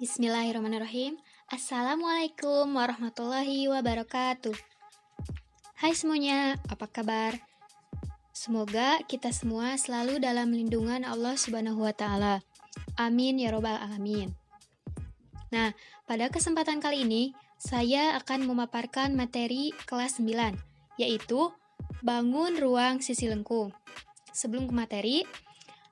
Bismillahirrahmanirrahim. Assalamualaikum warahmatullahi wabarakatuh. Hai semuanya, apa kabar? Semoga kita semua selalu dalam lindungan Allah Subhanahu wa Ta'ala. Amin ya Robbal 'Alamin. Nah, pada kesempatan kali ini saya akan memaparkan materi kelas 9, yaitu bangun ruang sisi lengkung. Sebelum ke materi,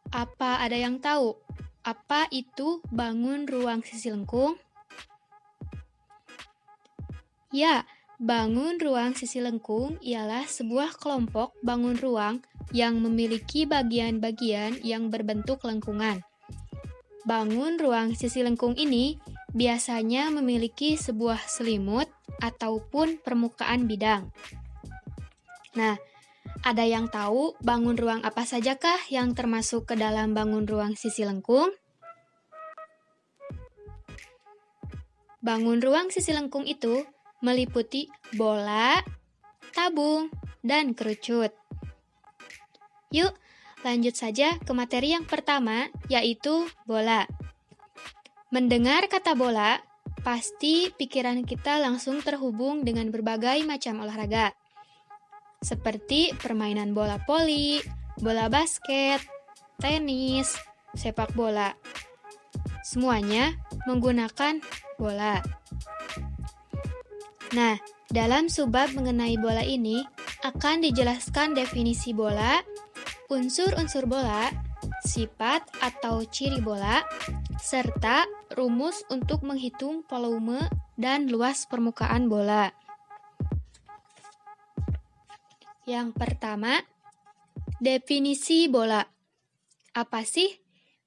apa ada yang tahu apa itu bangun ruang sisi lengkung? Ya, bangun ruang sisi lengkung ialah sebuah kelompok bangun ruang yang memiliki bagian-bagian yang berbentuk lengkungan. Bangun ruang sisi lengkung ini biasanya memiliki sebuah selimut ataupun permukaan bidang. Nah, ada yang tahu bangun ruang apa sajakah yang termasuk ke dalam bangun ruang sisi lengkung? Bangun ruang sisi lengkung itu meliputi bola, tabung, dan kerucut. Yuk, lanjut saja ke materi yang pertama, yaitu bola. Mendengar kata bola, pasti pikiran kita langsung terhubung dengan berbagai macam olahraga, seperti permainan bola voli, bola basket, tenis, sepak bola. Semuanya menggunakan bola. Nah, dalam subbab mengenai bola ini akan dijelaskan definisi bola, unsur-unsur bola, sifat atau ciri bola, serta rumus untuk menghitung volume dan luas permukaan bola. Yang pertama, definisi bola. Apa sih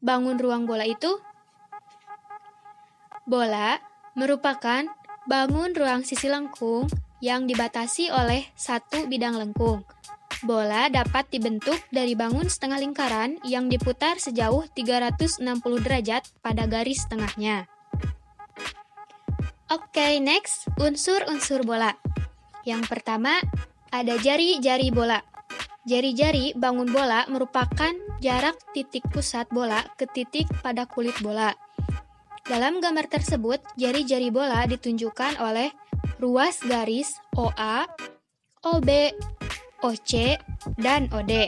bangun ruang bola itu? Bola merupakan bangun ruang sisi lengkung yang dibatasi oleh satu bidang lengkung. Bola dapat dibentuk dari bangun setengah lingkaran yang diputar sejauh 360 derajat pada garis tengahnya. Oke, next, unsur-unsur bola. Yang pertama, ada jari-jari bola. Jari-jari bangun bola merupakan jarak titik pusat bola ke titik pada kulit bola. Dalam gambar tersebut, jari-jari bola ditunjukkan oleh ruas garis OA, OB, OC, dan OD.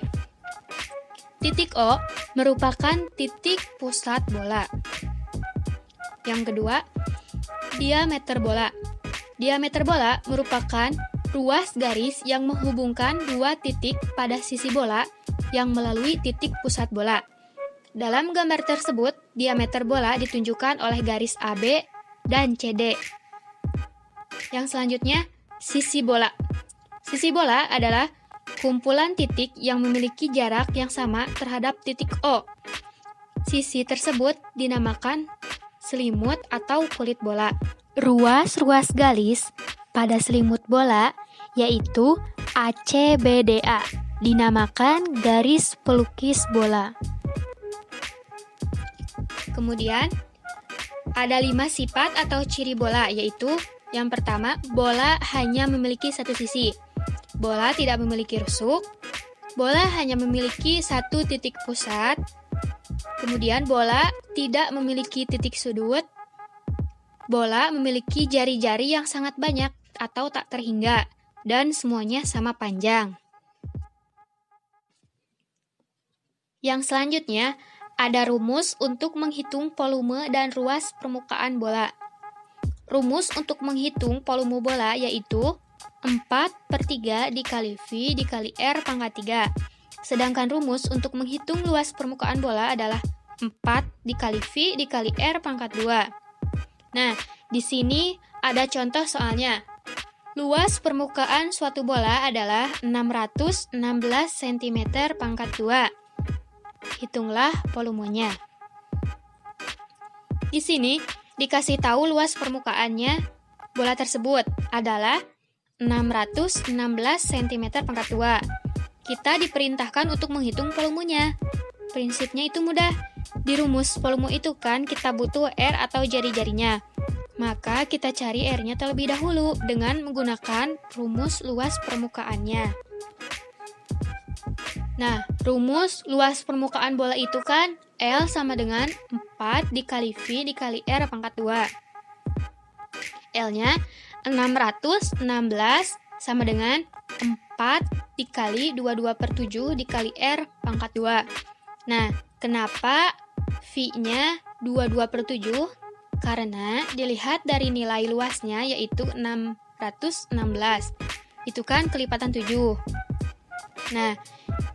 Titik O merupakan titik pusat bola. Yang kedua, diameter bola. Diameter bola merupakan ruas garis yang menghubungkan dua titik pada sisi bola yang melalui titik pusat bola. Dalam gambar tersebut, diameter bola ditunjukkan oleh garis AB dan CD. Yang selanjutnya, sisi bola. Sisi bola adalah kumpulan titik yang memiliki jarak yang sama terhadap titik O. Sisi tersebut dinamakan selimut atau kulit bola. Ruas-ruas garis pada selimut bola yaitu ACBDA, dinamakan garis pelukis bola. Kemudian, ada 5 sifat atau ciri bola, yaitu yang pertama, bola hanya memiliki satu sisi. Bola tidak memiliki rusuk. Bola hanya memiliki satu titik pusat. Kemudian, bola tidak memiliki titik sudut. Bola memiliki jari-jari yang sangat banyak atau tak terhingga, dan semuanya sama panjang. Yang selanjutnya, ada rumus untuk menghitung volume dan ruas permukaan bola. Rumus untuk menghitung volume bola yaitu 4/3 dikali V dikali R pangkat 3. Sedangkan rumus untuk menghitung luas permukaan bola adalah 4 dikali V dikali R pangkat 2. Nah, di sini ada contoh soalnya. Luas permukaan suatu bola adalah 616 cm pangkat 2. Hitunglah volumenya. Di sini dikasih tahu luas permukaannya bola tersebut adalah 616 cm pangkat 2. Kita diperintahkan untuk menghitung volumenya. Prinsipnya itu mudah. Di rumus volume itu kan kita butuh R atau jari-jarinya. Maka kita cari R-nya terlebih dahulu dengan menggunakan rumus luas permukaannya. Nah, rumus luas permukaan bola itu kan L sama dengan 4 dikali V dikali R pangkat 2. L-nya 616 sama dengan 4 dikali 22/7 dikali R pangkat 2. Nah, kenapa V-nya 22/7? Karena dilihat dari nilai luasnya yaitu 616. Itu kan kelipatan 7. Nah,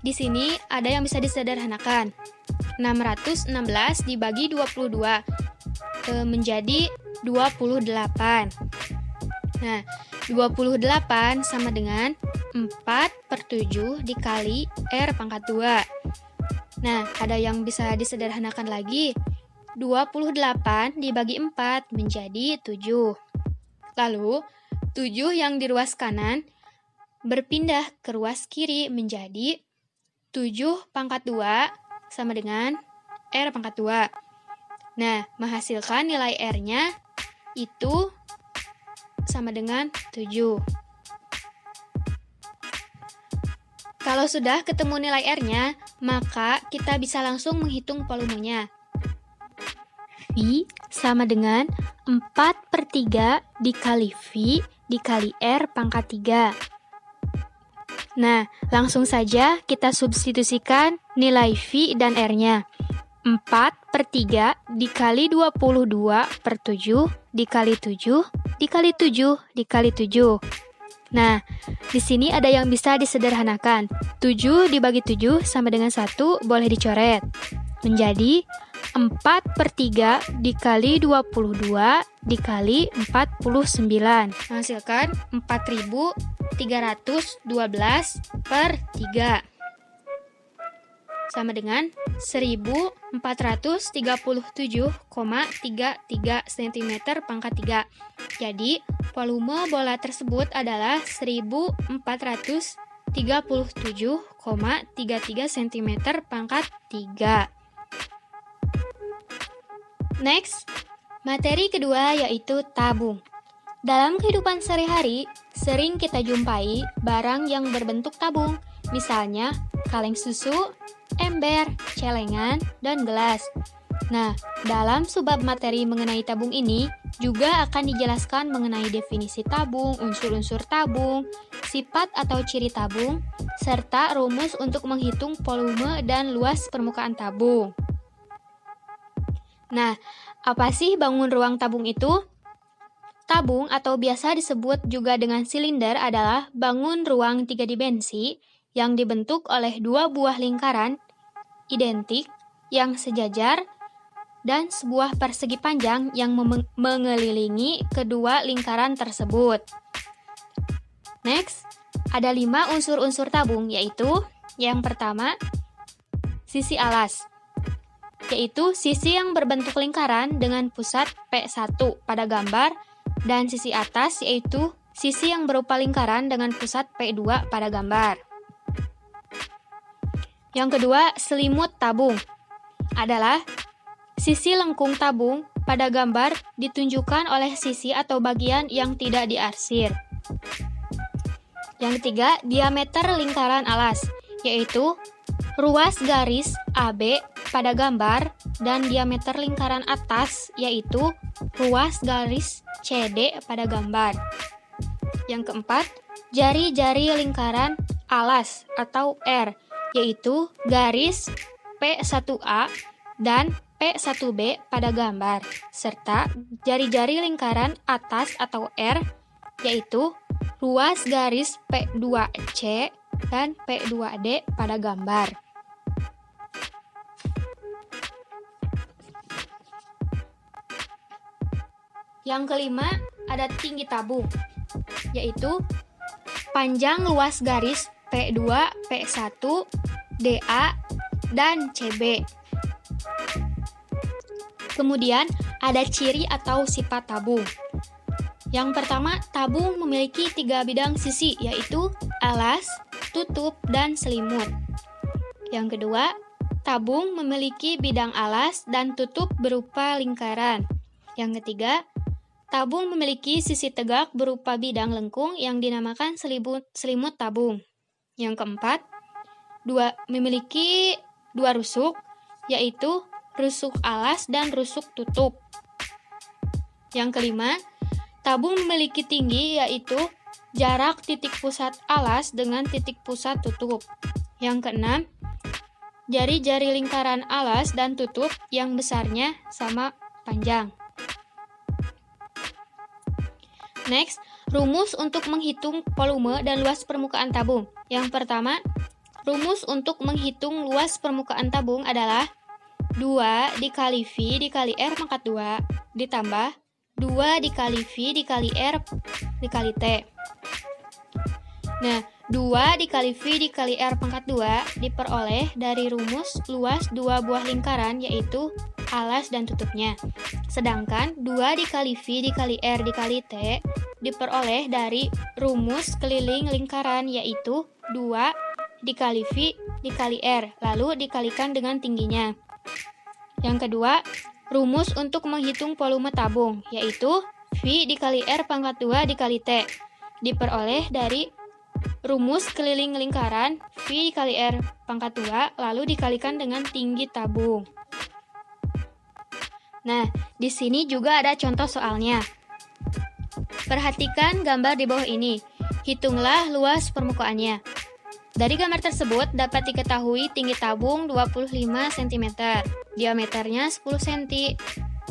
di sini ada yang bisa disederhanakan. 616 dibagi 22 menjadi 28. Nah, 28 sama dengan 4/7 dikali R pangkat 2. Nah, ada yang bisa disederhanakan lagi. 28 dibagi 4 menjadi 7. Lalu, 7 yang di ruas kanan berpindah ke ruas kiri menjadi 7 pangkat 2 sama dengan R pangkat 2. Nah, menghasilkan nilai R-nya itu sama dengan 7. Kalau sudah ketemu nilai R-nya, maka kita bisa langsung menghitung volumenya. V sama dengan 4/3 dikali V dikali R pangkat 3. Nah, langsung saja kita substitusikan nilai V dan R-nya. 4/3 dikali 22/7 dikali 7 dikali 7 dikali 7. Nah, di sini ada yang bisa disederhanakan. 7 dibagi 7 sama dengan 1 boleh dicoret. Menjadi 4/3 dikali 22 dikali 49. Menghasilkan 4.312/3. Sama dengan 1437,33 cm pangkat 3. Jadi, volume bola tersebut adalah 1437,33 cm pangkat 3. Next, materi kedua yaitu tabung. Dalam kehidupan sehari-hari, sering kita jumpai barang yang berbentuk tabung, misalnya kaleng susu, ember, celengan, dan gelas. Nah, dalam subbab materi mengenai tabung ini juga akan dijelaskan mengenai definisi tabung, unsur-unsur tabung, sifat atau ciri tabung, serta rumus untuk menghitung volume dan luas permukaan tabung. Nah, apa sih bangun ruang tabung itu? Tabung atau biasa disebut juga dengan silinder adalah bangun ruang 3 dimensi yang dibentuk oleh 2 buah lingkaran identik yang sejajar dan sebuah persegi panjang yang mengelilingi kedua lingkaran tersebut. Next, ada 5 unsur-unsur tabung, yaitu yang pertama, sisi alas, yaitu sisi yang berbentuk lingkaran dengan pusat P1 pada gambar, dan sisi atas yaitu sisi yang berupa lingkaran dengan pusat P2 pada gambar. Yang kedua, selimut tabung adalah sisi lengkung tabung pada gambar ditunjukkan oleh sisi atau bagian yang tidak diarsir. Yang ketiga, diameter lingkaran alas, yaitu ruas garis AB pada gambar dan diameter lingkaran atas, yaitu ruas garis CD pada gambar. Yang keempat, jari-jari lingkaran alas atau R, yaitu garis P1A dan P1B pada gambar, serta jari-jari lingkaran atas atau R, yaitu ruas garis P2C dan P2D pada gambar. Yang kelima, ada tinggi tabung, yaitu panjang luas garis P2, P1, DA, dan CB. Kemudian, ada ciri atau sifat tabung. Yang pertama, tabung memiliki 3 bidang sisi, yaitu alas, tutup, dan selimut. Yang kedua, tabung memiliki bidang alas dan tutup berupa lingkaran. Yang ketiga, tabung memiliki sisi tegak berupa bidang lengkung yang dinamakan selimut tabung. Yang keempat, memiliki 2 rusuk, yaitu rusuk alas, dan rusuk tutup. Yang kelima, tabung memiliki tinggi yaitu jarak titik pusat alas dengan titik pusat tutup. Yang keenam, jari-jari lingkaran alas dan tutup yang besarnya sama panjang. Next, rumus untuk menghitung volume dan luas permukaan tabung. Yang pertama, rumus untuk menghitung luas permukaan tabung adalah 2 dikali V dikali R pangkat 2 ditambah 2 dikali V dikali R dikali T. Nah, 2 dikali V dikali R pangkat 2 diperoleh dari rumus luas dua buah lingkaran yaitu alas dan tutupnya. Sedangkan 2 dikali V dikali R dikali T diperoleh dari rumus keliling lingkaran yaitu 2 dikali V dikali R, lalu dikalikan dengan tingginya. Yang kedua, rumus untuk menghitung volume tabung, yaitu V dikali R pangkat 2 dikali T, diperoleh dari rumus keliling lingkaran V dikali R pangkat 2, lalu dikalikan dengan tinggi tabung. Nah, di sini juga ada contoh soalnya. Perhatikan gambar di bawah ini. Hitunglah luas permukaannya. Dari gambar tersebut dapat diketahui tinggi tabung 25 cm, diameternya 10 cm,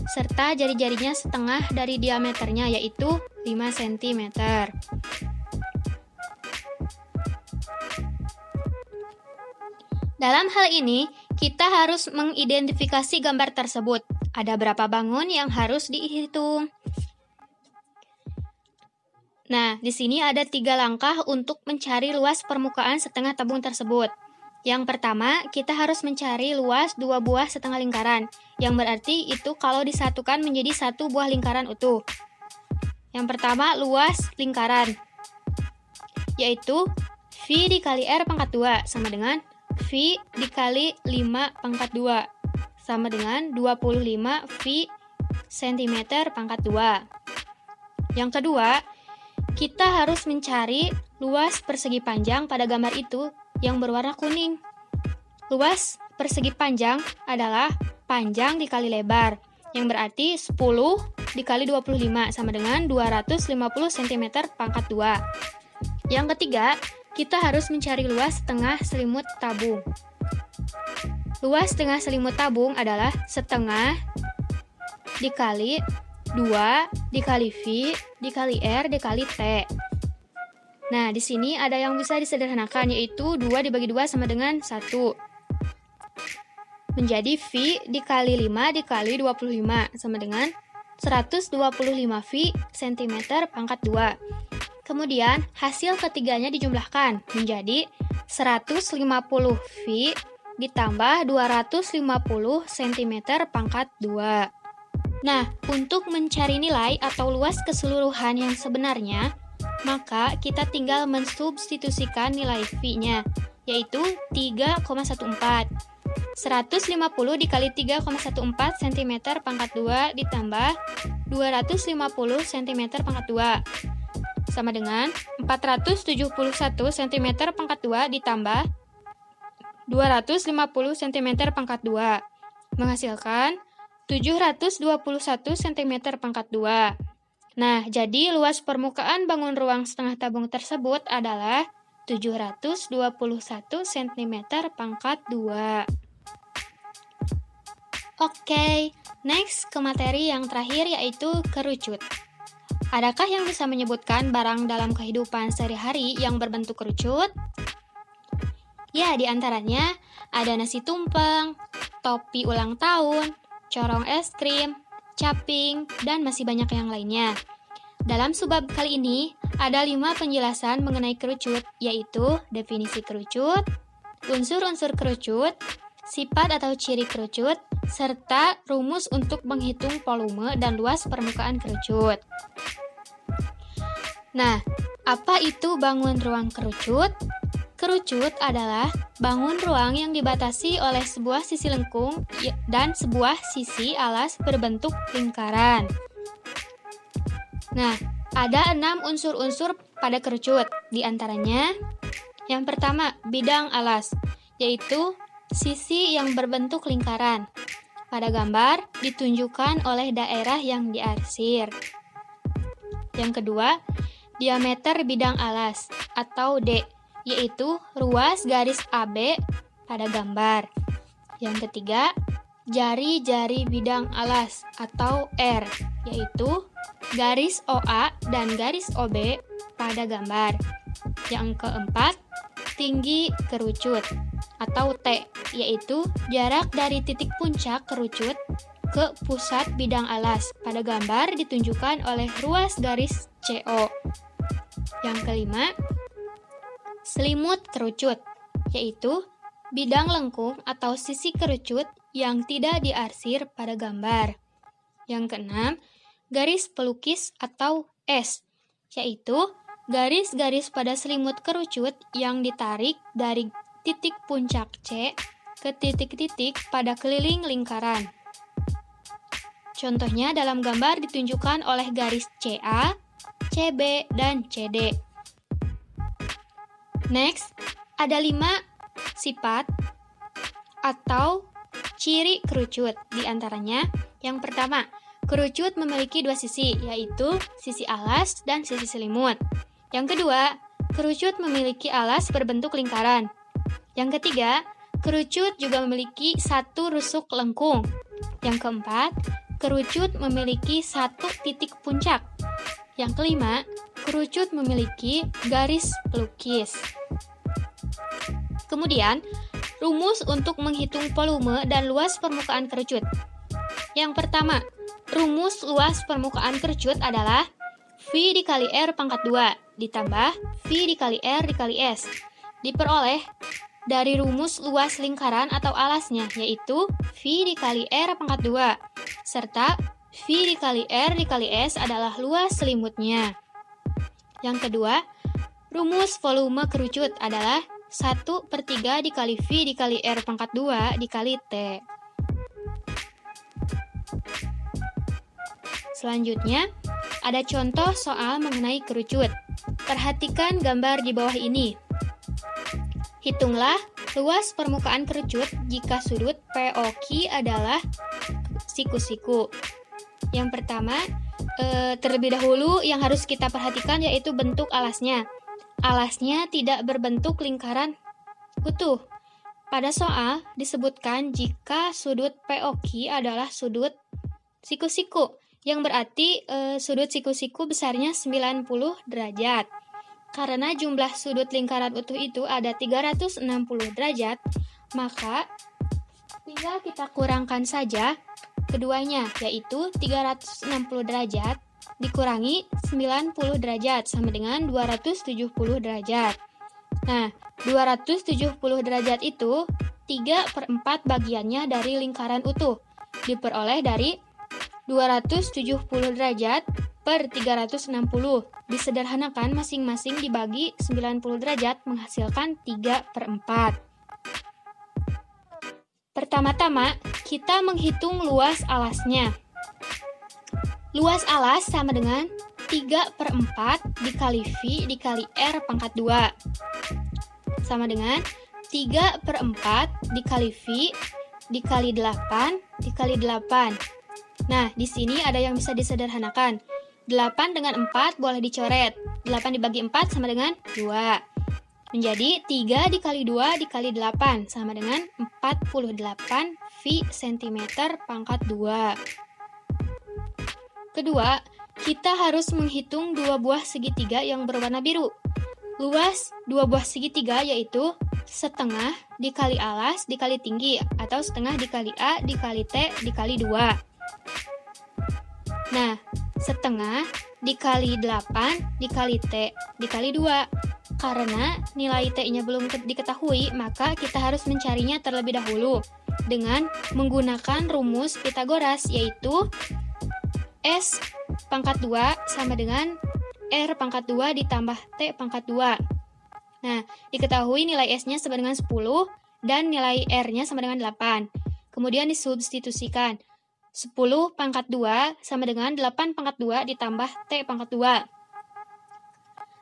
serta jari-jarinya setengah dari diameternya yaitu 5 cm. Dalam hal ini, kita harus mengidentifikasi gambar tersebut. Ada berapa bangun yang harus dihitung? Nah, di sini ada 3 langkah untuk mencari luas permukaan setengah tabung tersebut. Yang pertama, kita harus mencari luas 2 buah setengah lingkaran, yang berarti itu kalau disatukan menjadi 1 buah lingkaran utuh. Yang pertama, luas lingkaran, yaitu V dikali R pangkat 2 sama dengan V dikali 5 pangkat 2 sama dengan 25 V cm pangkat 2. Yang kedua, kita harus mencari luas persegi panjang pada gambar itu yang berwarna kuning. Luas persegi panjang adalah panjang dikali lebar, yang berarti 10 dikali 25 sama dengan 250 cm pangkat 2. Yang ketiga, kita harus mencari luas tengah selimut tabung. Luas tengah selimut tabung adalah setengah dikali 2 dikali V dikali R dikali T. Nah, di sini ada yang bisa disederhanakan, yaitu 2 dibagi 2 sama dengan 1. Menjadi V dikali 5 dikali 25 sama dengan 125 V cm pangkat 2. Kemudian, hasil ketiganya dijumlahkan menjadi 150 V ditambah 250 cm pangkat 2. Nah, untuk mencari nilai atau luas keseluruhan yang sebenarnya, maka kita tinggal mensubstitusikan nilai V-nya, yaitu 3,14. 150 dikali 3,14 cm pangkat 2 ditambah 250 cm pangkat 2 sama dengan 471 cm pangkat 2 ditambah 250 cm pangkat 2 menghasilkan 721 cm pangkat 2. Nah, jadi luas permukaan bangun ruang setengah tabung tersebut adalah 721 cm pangkat 2. Oke, next ke materi yang terakhir yaitu kerucut. Adakah yang bisa menyebutkan barang dalam kehidupan sehari-hari yang berbentuk kerucut? Ya, di antaranya ada nasi tumpeng, topi ulang tahun, corong es krim, caping, dan masih banyak yang lainnya. Dalam subbab kali ini, ada 5 penjelasan mengenai kerucut, yaitu definisi kerucut, unsur-unsur kerucut, sifat atau ciri kerucut, serta rumus untuk menghitung volume dan luas permukaan kerucut. Nah, apa itu bangun ruang kerucut? Kerucut adalah bangun ruang yang dibatasi oleh sebuah sisi lengkung dan sebuah sisi alas berbentuk lingkaran. Nah, ada 6 unsur-unsur pada kerucut. Di antaranya, yang pertama, bidang alas, yaitu sisi yang berbentuk lingkaran. pada gambar ditunjukkan oleh daerah yang diarsir. Yang kedua, diameter bidang alas atau D, yaitu ruas garis AB pada gambar. Yang ketiga, jari-jari bidang alas atau R, yaitu garis OA dan garis OB pada gambar. Yang keempat, tinggi kerucut atau T, yaitu jarak dari titik puncak kerucut ke pusat bidang alas pada gambar ditunjukkan oleh ruas garis CO. Yang kelima, selimut kerucut, yaitu bidang lengkung atau sisi kerucut yang tidak diarsir pada gambar. Yang keenam, garis pelukis atau S, yaitu garis-garis pada selimut kerucut yang ditarik dari titik puncak C ke titik-titik pada keliling lingkaran. Contohnya dalam gambar ditunjukkan oleh garis CA, CB, dan CD. Next, ada 5 sifat atau ciri kerucut. Di antaranya, yang pertama, kerucut memiliki 2 sisi, yaitu sisi alas dan sisi selimut. Yang kedua, kerucut memiliki alas berbentuk lingkaran. Yang ketiga, kerucut juga memiliki 1 rusuk lengkung. Yang keempat, kerucut memiliki 1 titik puncak. Yang kelima, kerucut memiliki garis pelukis. Kemudian, rumus untuk menghitung volume dan luas permukaan kerucut. Yang pertama, rumus luas permukaan kerucut adalah V dikali R pangkat 2 ditambah V dikali R dikali S. Diperoleh dari rumus luas lingkaran atau alasnya, yaitu V dikali R pangkat 2, serta V dikali R dikali S adalah luas selimutnya. Yang kedua, rumus volume kerucut adalah 1/3 dikali V dikali R pangkat 2 dikali T. Selanjutnya, ada contoh soal mengenai kerucut. Perhatikan gambar di bawah ini. Hitunglah luas permukaan kerucut jika sudut POQ adalah siku-siku. Yang pertama, terlebih dahulu yang harus kita perhatikan yaitu bentuk alasnya. Alasnya tidak berbentuk lingkaran utuh. Pada soal disebutkan jika sudut POQ adalah sudut siku-siku, yang berarti sudut siku-siku besarnya 90 derajat. Karena jumlah sudut lingkaran utuh itu ada 360 derajat, maka tinggal kita kurangkan saja keduanya, yaitu 360 derajat dikurangi 90 derajat sama dengan 270 derajat. Nah, 270 derajat itu 3/4 bagiannya dari lingkaran utuh, diperoleh dari 270 derajat per 360. Disederhanakan masing-masing dibagi 90 derajat menghasilkan 3/4. Pertama-tama, kita menghitung luas alasnya. Luas alas sama dengan 3/4 dikali V dikali R pangkat 2. Sama dengan 3/4 dikali V dikali 8 dikali 8. Nah, di sini ada yang bisa disederhanakan. 8 dengan 4 boleh dicoret. 8 dibagi 4 sama dengan 2. Menjadi 3 dikali 2 dikali 8 sama dengan 48 V cm pangkat 2. Kedua, kita harus menghitung 2 buah segitiga yang berwarna biru. Luas 2 buah segitiga yaitu setengah dikali alas dikali tinggi atau setengah dikali A dikali T dikali 2. Nah, setengah dikali 8 dikali T dikali 2. Karena nilai T-nya belum diketahui, maka kita harus mencarinya terlebih dahulu dengan menggunakan rumus Pythagoras, yaitu S pangkat 2 sama dengan R pangkat 2 ditambah T pangkat 2. Nah, diketahui nilai S-nya sama dengan 10 dan nilai R-nya sama dengan 8. Kemudian disubstitusikan. 10 pangkat 2 sama dengan 8 pangkat 2 ditambah T pangkat 2.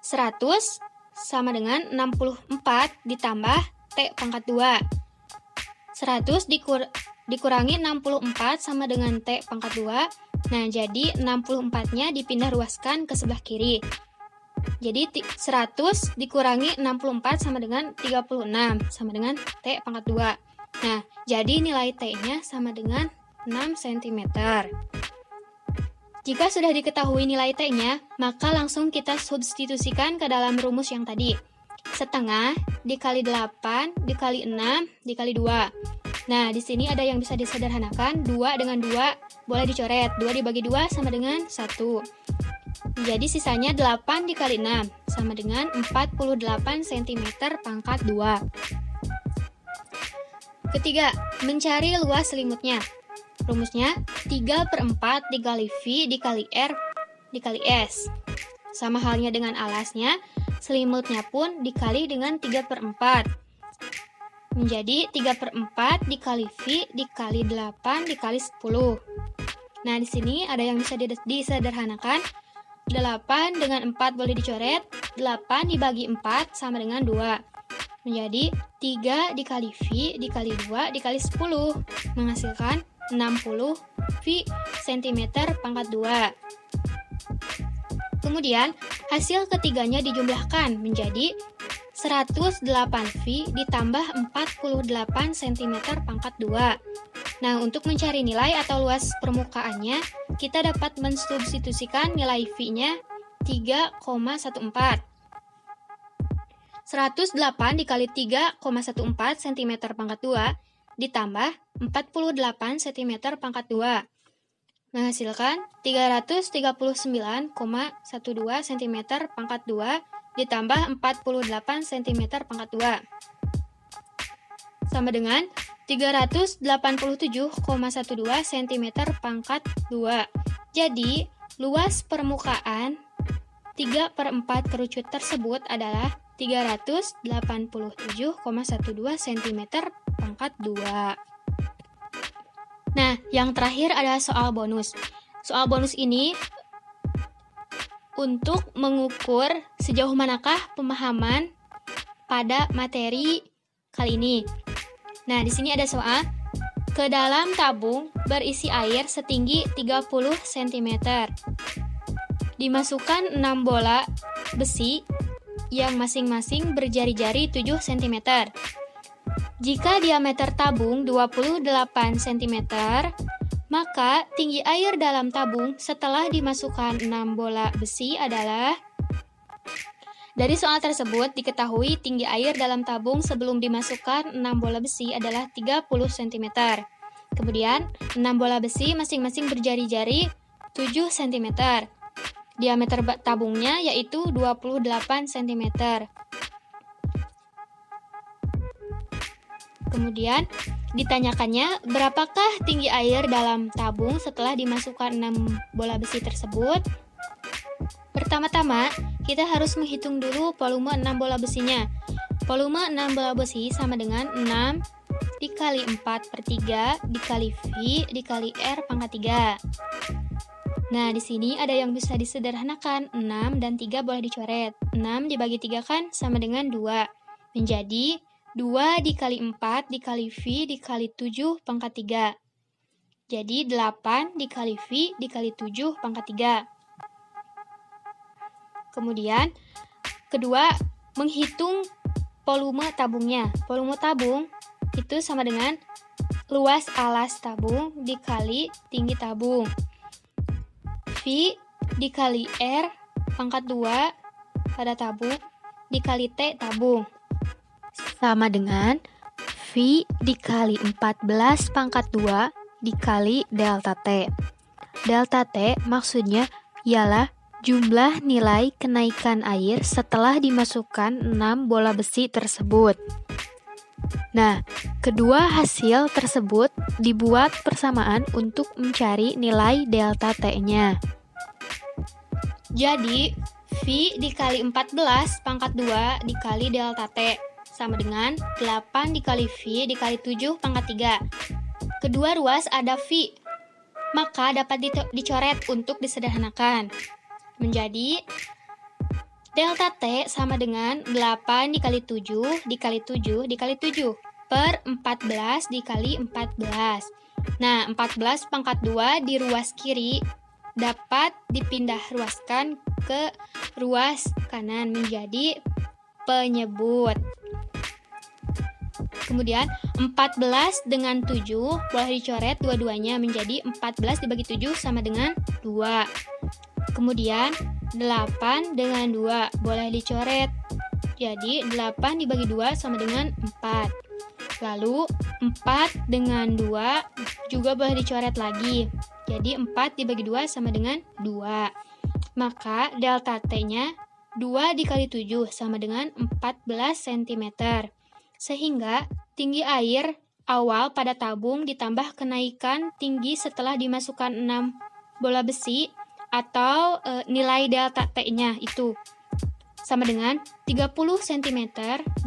100 sama dengan 64 ditambah T pangkat 2. 100 dikurangi 64 sama dengan T pangkat 2. Nah, jadi 64-nya dipindah ruaskan ke sebelah kiri. Jadi 100 dikurangi 64 sama dengan 36, sama dengan T pangkat 2. Nah, jadi nilai T-nya sama dengan 6 cm. Jika sudah diketahui nilai T-nya, maka langsung kita substitusikan ke dalam rumus yang tadi. Setengah dikali 8 dikali 6 dikali 2. Nah, di sini ada yang bisa disederhanakan. 2 dengan 2 boleh dicoret. 2 dibagi 2 sama dengan 1. Jadi sisanya 8 dikali 6 sama dengan 48 cm pangkat 2. Ketiga, mencari luas selimutnya. Rumusnya 3/4 dikali V dikali R dikali S. Sama halnya dengan alasnya, selimutnya pun dikali dengan 3/4. Menjadi 3/4 dikali V dikali 8 dikali 10. Nah, di sini ada yang bisa disederhanakan. 8 dengan 4 boleh dicoret. 8 dibagi 4 sama dengan 2. Menjadi 3 dikali V dikali 2 dikali 10. Menghasilkan 60 V cm pangkat 2. Kemudian, hasil ketiganya dijumlahkan menjadi 108 V ditambah 48 cm pangkat 2. Nah, untuk mencari nilai atau luas permukaannya, kita dapat mensubstitusikan nilai V-nya 3,14. 108 dikali 3,14 cm pangkat 2 ditambah 48 cm pangkat 2. Menghasilkan 339,12 cm pangkat 2 ditambah 48 cm pangkat 2. Sama dengan 387,12 cm pangkat 2. Jadi, luas permukaan 3/4 kerucut tersebut adalah 387,12 cm pangkat 2. Nah, yang terakhir adalah soal bonus. Soal bonus ini untuk mengukur sejauh manakah pemahaman pada materi kali ini. Nah, di sini ada soal. Ke dalam tabung berisi air setinggi 30 cm. Dimasukkan 6 bola besi yang masing-masing berjari-jari 7 cm. Jika diameter tabung 28 cm, maka tinggi air dalam tabung setelah dimasukkan 6 bola besi adalah. Dari soal tersebut diketahui tinggi air dalam tabung sebelum dimasukkan 6 bola besi adalah 30 cm. Kemudian 6 bola besi masing-masing berjari-jari 7 cm. Diameter tabungnya yaitu 28 cm. Kemudian ditanyakannya, berapakah tinggi air dalam tabung setelah dimasukkan 6 bola besi tersebut? Pertama-tama, kita harus menghitung dulu volume 6 bola besinya. Volume 6 bola besi sama dengan 6 dikali 4/3 dikali V dikali R pangkat 3. Nah, di sini ada yang bisa disederhanakan. 6 dan 3 boleh dicoret. 6 dibagi 3 kan sama dengan 2. Menjadi 2 dikali 4 dikali V dikali 7 pangkat 3. Jadi 8 dikali V dikali 7 pangkat 3. Kemudian, kedua, menghitung volume tabungnya. Volume tabung itu sama dengan luas alas tabung dikali tinggi tabung. V dikali R pangkat 2 pada tabung dikali T tabung. Sama dengan V dikali 14 pangkat 2 dikali delta T. Delta T maksudnya ialah jumlah nilai kenaikan air setelah dimasukkan 6 bola besi tersebut. Nah, kedua hasil tersebut dibuat persamaan untuk mencari nilai delta T-nya. Jadi, V dikali 14 pangkat 2 dikali delta T sama dengan 8 dikali V dikali 7 pangkat 3. Kedua ruas ada V, maka dapat dicoret untuk disederhanakan. Menjadi delta T sama dengan 8 dikali 7 dikali 7 dikali 7. per 14 dikali 14. Nah, 14 pangkat 2 di ruas kiri dapat dipindah ruaskan ke ruas kanan menjadi penyebut. Kemudian 14 dengan 7 boleh dicoret dua-duanya menjadi 14 dibagi 7 sama dengan 2. Kemudian 8 dengan 2 boleh dicoret. Jadi 8 dibagi 2 sama dengan 4. Lalu 4 dengan 2 juga boleh dicoret lagi. Jadi 4 dibagi 2 sama dengan 2. Maka delta T-nya 2 dikali 7 sama dengan 14 cm. Sehingga tinggi air awal pada tabung ditambah kenaikan tinggi setelah dimasukkan 6 bola besi atau nilai delta T-nya itu sama dengan 30 cm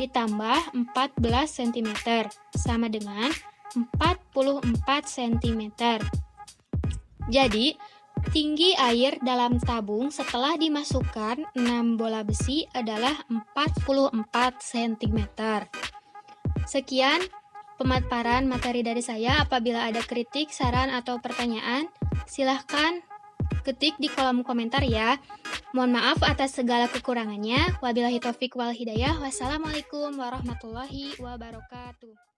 ditambah 14 cm sama dengan 44 cm. Jadi, tinggi air dalam tabung setelah dimasukkan 6 bola besi adalah 44 cm. Sekian pemaparan materi dari saya. Apabila ada kritik, saran, atau pertanyaan, silahkan ketik di kolom komentar ya. Mohon maaf atas segala kekurangannya. Wabillahi taufik wal hidayah. Wassalamualaikum warahmatullahi wabarakatuh.